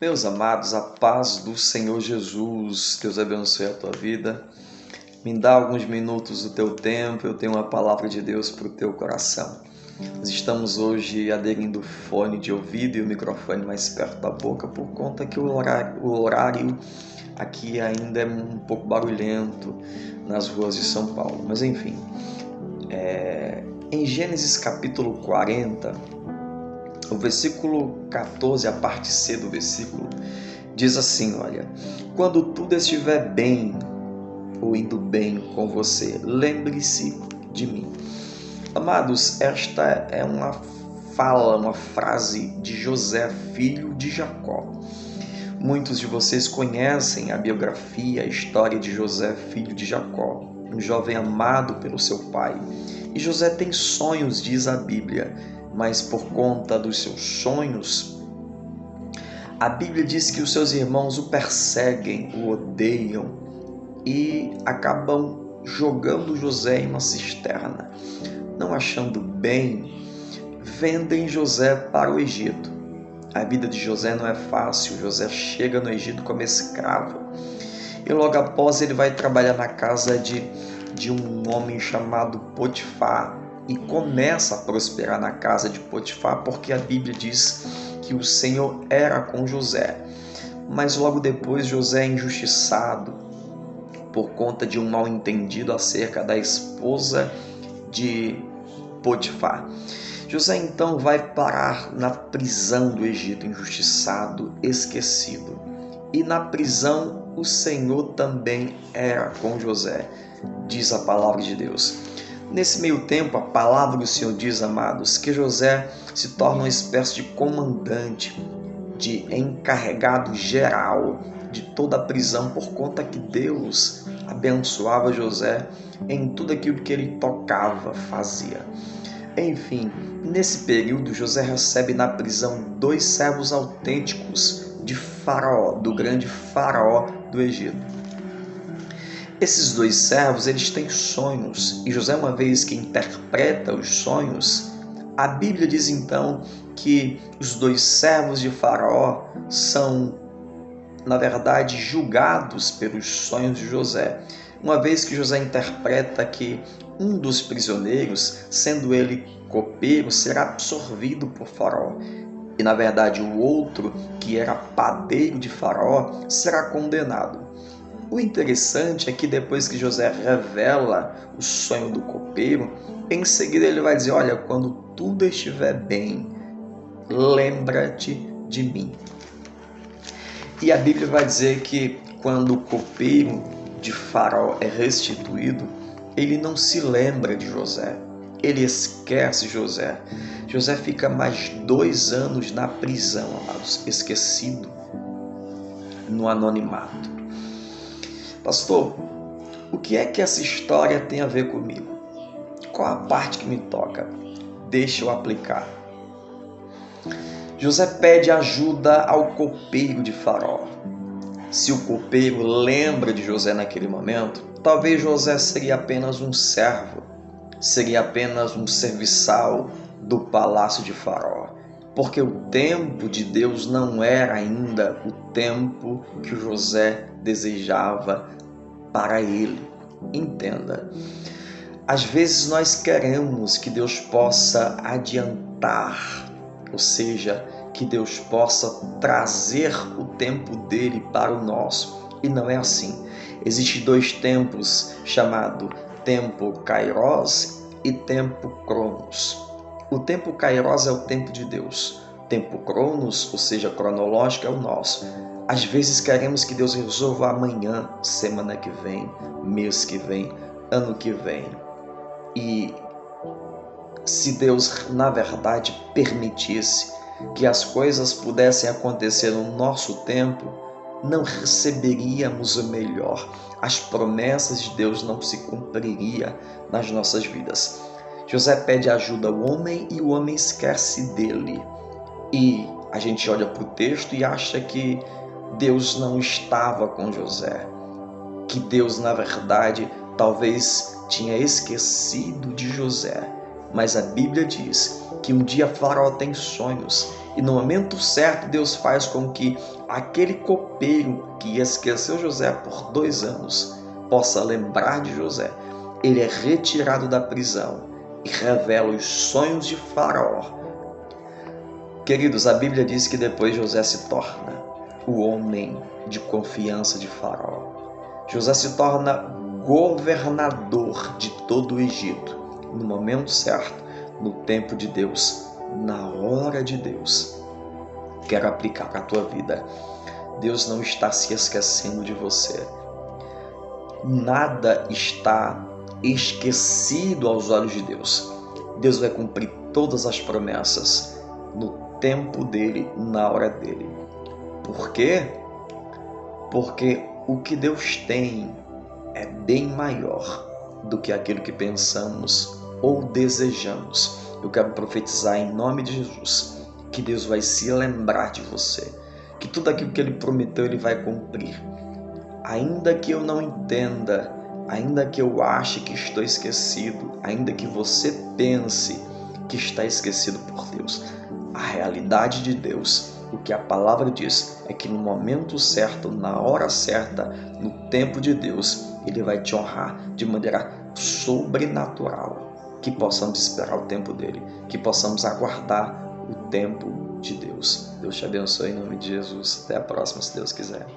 Meus amados, a paz do Senhor Jesus, Deus abençoe a tua vida. Me dá alguns minutos do teu tempo, eu tenho uma palavra de Deus para o teu coração. Nós estamos hoje aderindo o fone de ouvido e o microfone mais perto da boca por conta que o horário aqui ainda é um pouco barulhento nas ruas de São Paulo. Mas enfim, em Gênesis capítulo 40, o versículo 14, a parte C do versículo, diz assim, olha: quando tudo estiver bem, ou indo bem com você, lembre-se de mim. Amados, esta é uma frase de José, filho de Jacó. Muitos de vocês conhecem a biografia, a história de José, filho de Jacó, um jovem amado pelo seu pai. E José tem sonhos, diz a Bíblia, mas por conta dos seus sonhos, a Bíblia diz que os seus irmãos o perseguem, o odeiam e acabam jogando José em uma cisterna. Não achando bem, vendem José para o Egito. A vida de José não é fácil. José chega no Egito como escravo e logo após ele vai trabalhar na casa de um homem chamado Potifar e começa a prosperar na casa de Potifar, porque a Bíblia diz que o Senhor era com José. Mas logo depois José é injustiçado por conta de um mal-entendido acerca da esposa de Potifar. José então vai parar na prisão do Egito, injustiçado, esquecido. E na prisão o Senhor também era com José, diz a palavra de Deus. Nesse meio tempo, a palavra do Senhor diz, amados, que José se torna uma espécie de comandante, de encarregado geral de toda a prisão, por conta que Deus abençoava José em tudo aquilo que ele tocava, fazia. Enfim, nesse período, José recebe na prisão 2 servos autênticos de Faraó, do grande Faraó do Egito. Esses 2 servos, eles têm sonhos, e José, uma vez que interpreta os sonhos, a Bíblia diz então que os 2 servos de Faraó são, na verdade, julgados pelos sonhos de José. Uma vez que José interpreta que um dos prisioneiros, sendo ele copeiro, será absorvido por Faraó. E, na verdade, o outro, que era padeiro de Faraó, será condenado. O interessante é que depois que José revela o sonho do copeiro, em seguida ele vai dizer, olha, quando tudo estiver bem, lembra-te de mim. E a Bíblia vai dizer que quando o copeiro de Faraó é restituído, ele não se lembra de José, ele esquece José. José fica mais 2 anos na prisão, amados, esquecido, no anonimato. Pastor, o que é que essa história tem a ver comigo? Qual a parte que me toca? Deixa eu aplicar. José pede ajuda ao copeiro de Faraó. Se o copeiro lembra de José naquele momento, talvez José seria apenas um servo, seria apenas um serviçal do palácio de Faraó, porque o tempo de Deus não era ainda o tempo que José desejava para ele. Entenda, às vezes nós queremos que Deus possa adiantar, ou seja, que Deus possa trazer o tempo dele para o nosso, e não é assim. Existem 2 tempos, chamado tempo Kairos e tempo Cronos. O tempo Kairos é o tempo de Deus. O tempo Cronos, ou seja, cronológico, é o nosso. Às vezes queremos que Deus resolva amanhã, semana que vem, mês que vem, ano que vem. E se Deus, na verdade, permitisse que as coisas pudessem acontecer no nosso tempo, não receberíamos o melhor. As promessas de Deus não se cumpririam nas nossas vidas. José pede ajuda ao homem e o homem esquece dele. E a gente olha para o texto e acha que Deus não estava com José, que Deus, na verdade, talvez tinha esquecido de José. Mas a Bíblia diz que um dia Faraó tem sonhos e no momento certo Deus faz com que aquele copeiro que esqueceu José por 2 anos possa lembrar de José. Ele é retirado da prisão e revela os sonhos de Faraó. Queridos, a Bíblia diz que depois José se torna o homem de confiança de Faraó. José se torna governador de todo o Egito, no momento certo, no tempo de Deus, na hora de Deus. Quero aplicar para a tua vida. Deus não está se esquecendo de você. Nada está esquecido aos olhos de Deus. Deus vai cumprir todas as promessas no tempo dele, na hora dele. Por quê? Porque o que Deus tem é bem maior do que aquilo que pensamos ou desejamos. Eu quero profetizar em nome de Jesus que Deus vai se lembrar de você, que tudo aquilo que Ele prometeu Ele vai cumprir. Ainda que eu não entenda, ainda que eu ache que estou esquecido, ainda que você pense que está esquecido por Deus, a realidade de Deus, o que a palavra diz é que no momento certo, na hora certa, no tempo de Deus, Ele vai te honrar de maneira sobrenatural. Que possamos esperar o tempo dEle, que possamos aguardar o tempo de Deus. Deus te abençoe em nome de Jesus. Até a próxima, se Deus quiser.